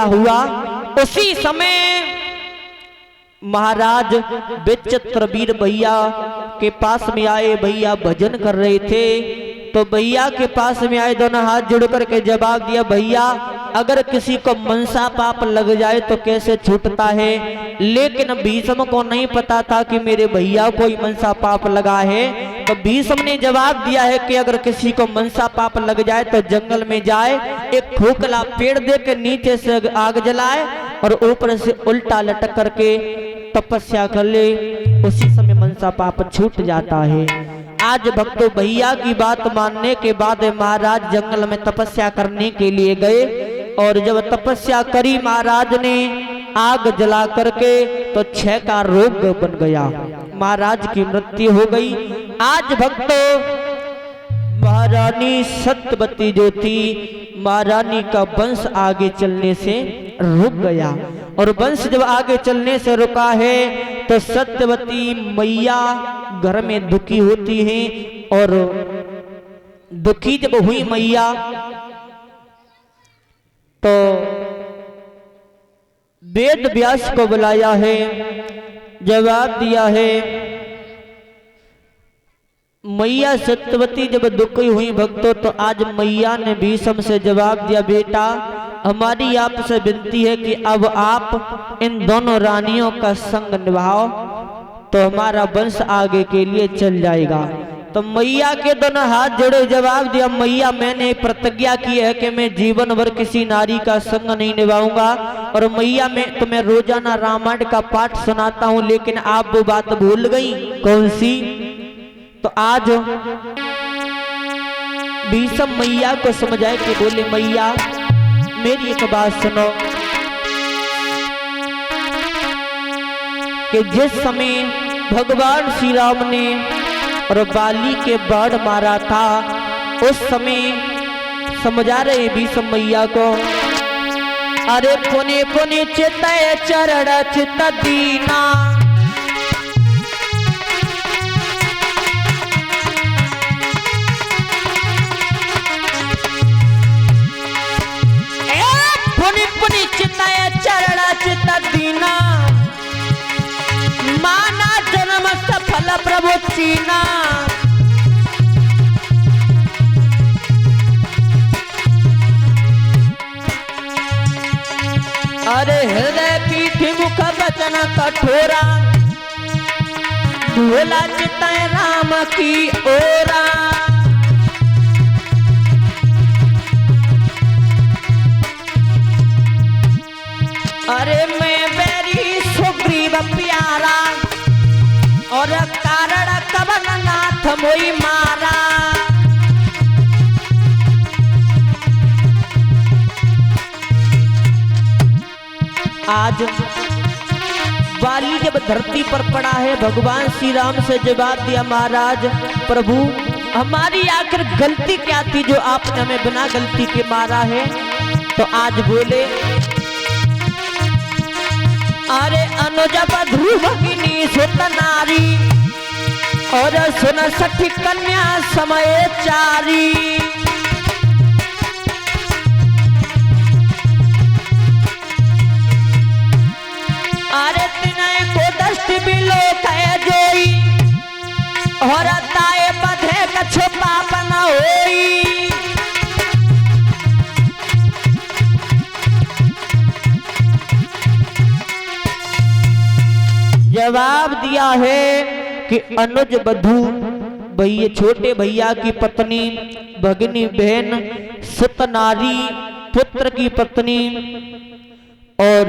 हुआ उसी समय महाराज विचित्रवीर भैया के पास में आए। भैया भजन कर रहे थे तो भैया के पास में आए, दोनों हाथ जोड़ करके जवाब दिया, भैया अगर किसी को मनसा पाप लग जाए तो कैसे छूटता है। लेकिन भीष्म को नहीं पता था कि मेरे भैया को ही मनसा पाप लगा है। तो भीष्म ने जवाब दिया है कि अगर किसी को मनसा पाप लग जाए तो जंगल में जाए, एक खोखला पेड़ दे के नीचे से आग जलाए और ऊपर से उल्टा लटक करके तपस्या कर ले, उसी समय मनसा पाप छूट जाता है। आज भक्तों भैया की बात मानने के बाद महाराज जंगल में तपस्या करने के लिए गए और जब तपस्या करी महाराज ने आग जला करके तो क्षय का रोग बन गया, महाराज की मृत्यु हो गई। आज भक्तों महारानी सत्यवती जो थी, महारानी का वंश आगे चलने से रुक गया और वंश जब आगे चलने से रुका है तो सत्यवती मैया घर में दुखी होती हैं और दुखी जब हुई मैया तो वेद व्यास को बुलाया है, जवाब दिया है। मैया सत्यवती जब दुखी हुई भक्तों तो आज मैया ने भीष्म से जवाब दिया, बेटा हमारी आपसे विनती है कि अब आप इन दोनों रानियों का संग निभाओ तो हमारा वंश आगे के लिए चल जाएगा। तो मैया के दोनों हाथ जोड़े जवाब दिया, मैया मैंने प्रतिज्ञा की है कि मैं जीवन भर किसी नारी का संग नहीं निभाऊंगा और मैया मैं तुम्हें रोजाना रामायण का पाठ सुनाता हूं, लेकिन आप वो बात भूल गई, कौन सी? तो आज भीष्म मैया को समझाए कि बोले मैया मेरी एक बात सुनो कि जिस समय भगवान श्री राम ने और बाली के बाण मारा था उस समय समझा रहे भीष्म मैया को, अरे पुने पुने चितय चरण चित दीना, चितय चरण चित दीना, माना जन्म सफल प्रभु चीना। अरे हृदय पीठ मुख वचन कठोरा, भोला चितय राम की ओरा। अरे मैं बैरी सुग्रीव प्यारा और कारण कवन नाथ मोई मारा। आज बाली जब धरती पर पड़ा है भगवान श्री राम से जवाब दिया, महाराज प्रभु हमारी आखिर गलती क्या थी जो आपने हमें बिना गलती के मारा है? तो आज बोले, अरे अनुज बधू भगिनी सुत नारी और सुन सखी कन्या समय चारी। अरे तिनय को दृष्टि बिलो कह जोई और ताए बधे कछु पाप न होई। जवाब दिया है कि अनुज बधू भैया छोटे भैया की पत्नी, भगिनी बहन, सुत नारी पुत्र की पत्नी और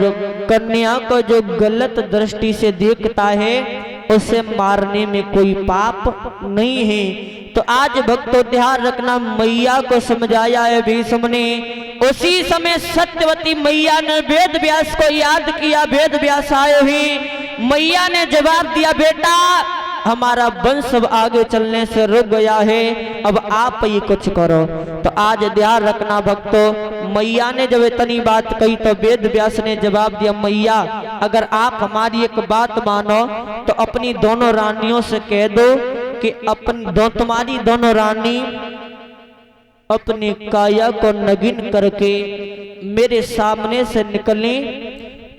कन्या को जो गलत दृष्टि से देखता है उसे मारने में कोई पाप नहीं है। तो आज भक्तों ध्यान रखना, मैया को समझाया है भीष्म ने। उसी समय सत्यवती मैया ने वेद व्यास को याद किया, वेद व्यास आए हुए मैया ने जवाब दिया, बेटा हमारा वंश अब आगे चलने से रुक गया है, अब आप ही कुछ करो। तो आज ध्यान रखना भक्तों, मैया ने जब इतनी बात कही तो वेद व्यास ने जवाब दिया, मैया अगर आप हमारी एक बात मानो तो अपनी दोनों रानियों से कह दो कि तुम्हारी दोनों रानी अपनी काया को नगिन करके मेरे सामने से निकले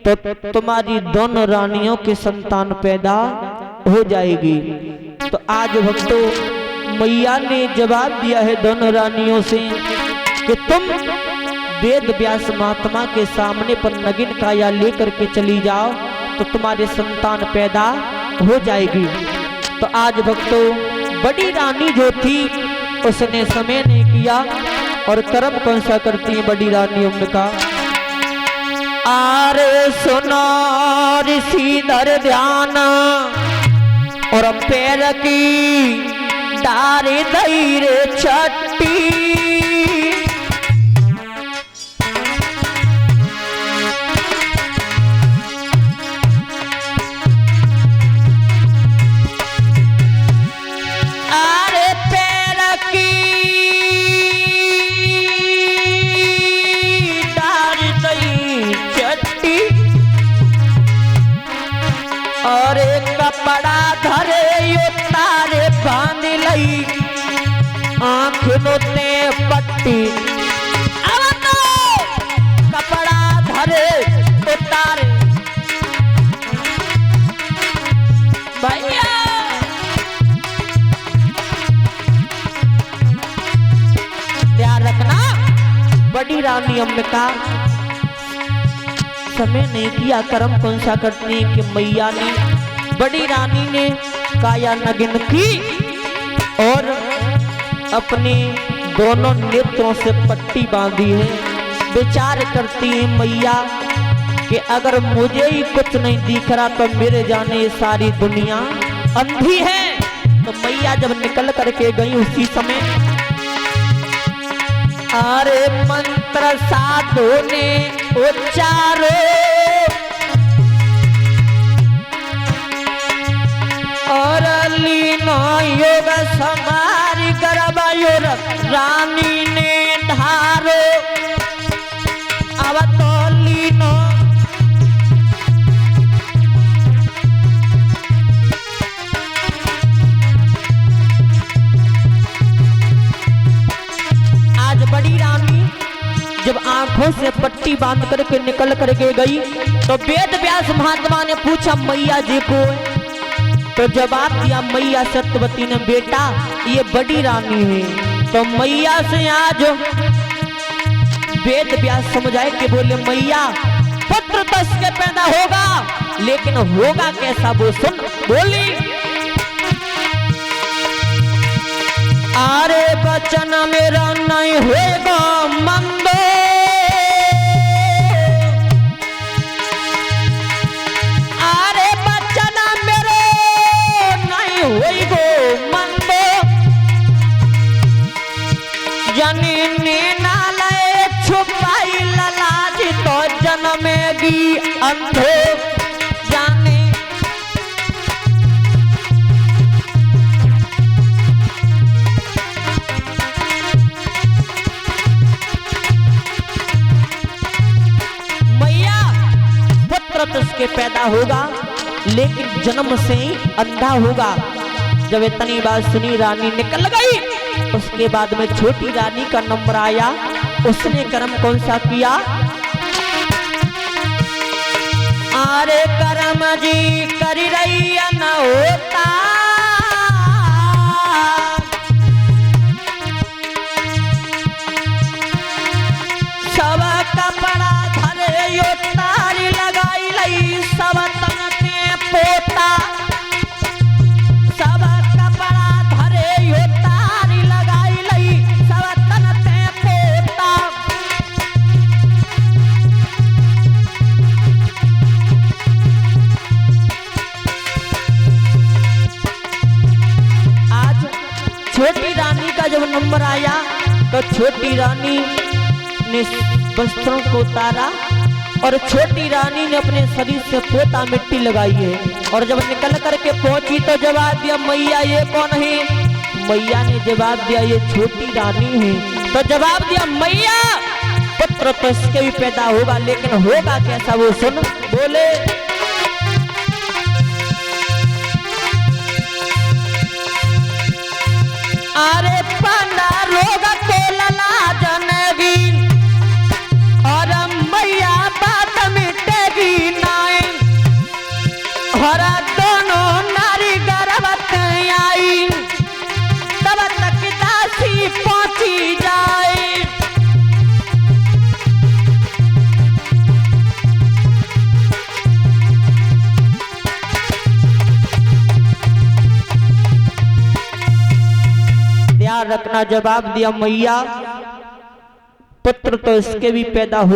तो तुम्हारी दोनों रानियों की संतान पैदा हो जाएगी। तो आज भक्तों मैया ने जवाब दिया है दोनों रानियों से कि तुम वेद व्यास महात्मा के सामने पर नगिन काया लेकर के चली जाओ तो तुम्हारे संतान पैदा हो जाएगी। तो आज भक्तों बड़ी रानी जो थी उसने समय नहीं किया और कर्म कौन सा करती है बड़ी रानी अंबिका। आरे सुनो ऋषि दर ध्यान और पैर की डारे दई रे छट्टी। कपड़ा धरे उतारे बांध लई आँख नोते पट्टी। अब तो कपड़ा धरे उतारे भैया ध्यान रखना। बड़ी रानी अंबिका समय नहीं किया कर्म कौन सा करती कि मैया ने बड़ी रानी ने काया नगिन की और अपने दोनों नेत्रों से पट्टी बांधी है। विचार करती है मैया कि अगर मुझे ही कुछ नहीं दिख रहा तो मेरे जाने सारी दुनिया अंधी है। तो मैया जब निकल करके गई उसी समय अरे मंत्र साधु ने उच्चारो और लीनो योग समारी गर्भयोर रानी ने धारो। अब तो लीनो आज बड़ी रानी जब आंखों से पट्टी बांध करके निकल करके गई तो वेद व्यास महात्मा ने पूछा मैया जी को। तो जवाब दिया मैया सत्यवती ने बेटा ये बड़ी रानी है। तो मैया से आज वेद व्यास समझाए कि बोले मैया पुत्र तो इसके पैदा होगा लेकिन होगा कैसा वो सुन बोली। अरे बचन मेरा नहीं होगा मंदो छुपाई ललाज तो जन्मेगी अंधो जाने। मैया पुत्र तो उसके पैदा होगा लेकिन जन्म से ही अंधा होगा। जब इतनी बात सुनी रानी निकल गई। उसके बाद में छोटी रानी का नंबर आया। उसने कर्म कौन सा किया। अरे कर्म जी कर रही न होता सब कपड़ा धरे उतारी लगाई लई सब तन पोता। सब कपड़ा धरे उतारी लगाई लई सब तन पोता। आज छोटी रानी का जब नंबर आया तो छोटी रानी ने वस्त्रों को उतारा और छोटी रानी ने अपने शरीर से पोता मिट्टी लगाई है। और जब निकल करके पहुंची तो जवाब दिया मैया ये कौन है। मैया ने जवाब दिया ये छोटी रानी है। तो जवाब दिया मैया पुत्र तो इसके भी पैदा होगा लेकिन होगा कैसा वो सुन बोले। अरे पंडा रोग तो लला जनगी और ध्यान रखना। जवाब दिया मैया पुत्र तो इसके भी पैदा हो